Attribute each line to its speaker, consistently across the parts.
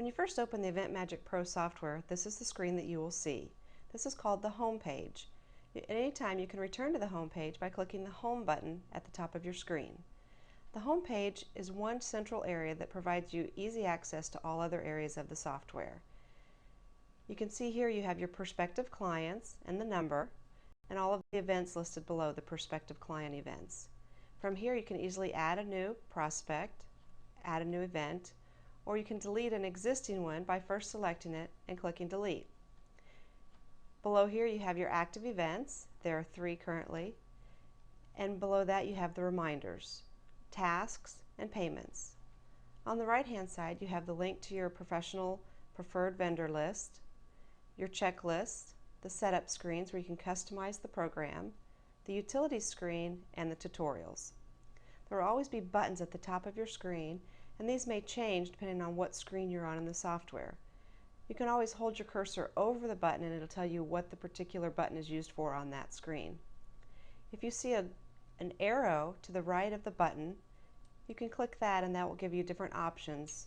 Speaker 1: When you first open the InventMagic Pro software, this is the screen that you will see. This is called the Home page. At any time you can return to the Home page by clicking the Home button at the top of your screen. The Home page is one central area that provides you easy access to all other areas of the software. You can see here you have your prospective clients and the number, and all of the events listed below the prospective client events. From here you can easily add a new prospect, add a new event, or you can delete an existing one by first selecting it and clicking delete. Below here you have your active events. There are 3 currently, and below that you have the reminders, tasks, and payments. On the right hand side you have the link to your professional preferred vendor list, your checklist, the setup screens where you can customize the program, the utilities screen, and the tutorials. There will always be buttons at the top of your screen, and these may change depending on what screen you're on in the software. You can always hold your cursor over the button and it'll tell you what the particular button is used for on that screen. If you see an arrow to the right of the button, you can click that and that will give you different options.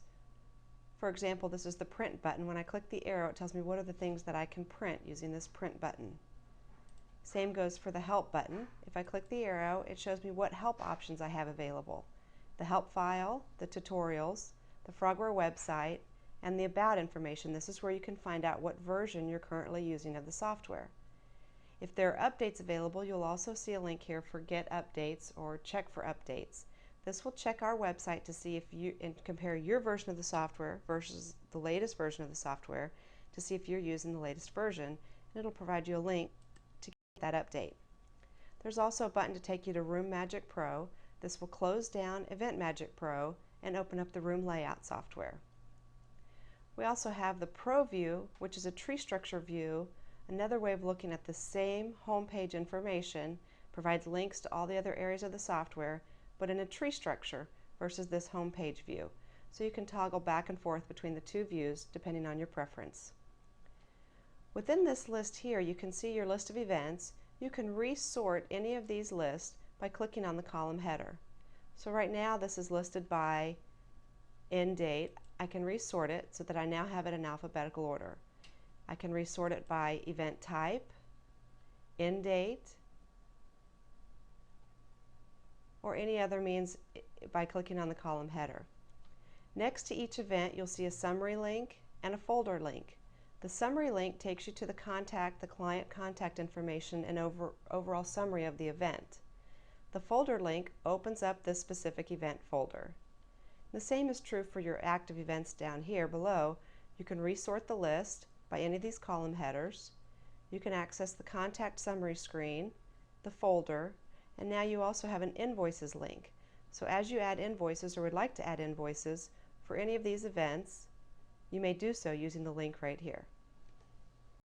Speaker 1: For example, this is the print button. When I click the arrow, it tells me what are the things that I can print using this print button. Same goes for the help button. If I click the arrow, it shows me what help options I have available. The help file, the tutorials, the Frogware website, and the about information. This is where you can find out what version you're currently using of the software. If there are updates available, you'll also see a link here for Get Updates or Check for Updates. This will check our website to see if you and compare your version of the software versus the latest version of the software to see if you're using the latest version, and it'll provide you a link to get that update. There's also a button to take you to RoomMagic Pro. This will close down InventMagic Pro and open up the room layout software. We also have the Pro view, which is a tree structure view. Another way of looking at the same home page information, provides links to all the other areas of the software, but in a tree structure versus this home page view. So you can toggle back and forth between the 2 views depending on your preference. Within this list here, you can see your list of events. You can resort any of these lists by clicking on the column header. So right now this is listed by end date. I can resort it so that I now have it in alphabetical order. I can resort it by event type, end date, or any other means by clicking on the column header. Next to each event you'll see a summary link and a folder link. The summary link takes you to the client contact information and overall summary of the event. The folder link opens up this specific event folder. The same is true for your active events down here below. You can resort the list by any of these column headers. You can access the contact summary screen, the folder, and now you also have an invoices link. So as you add invoices or would like to add invoices for any of these events, you may do so using the link right here.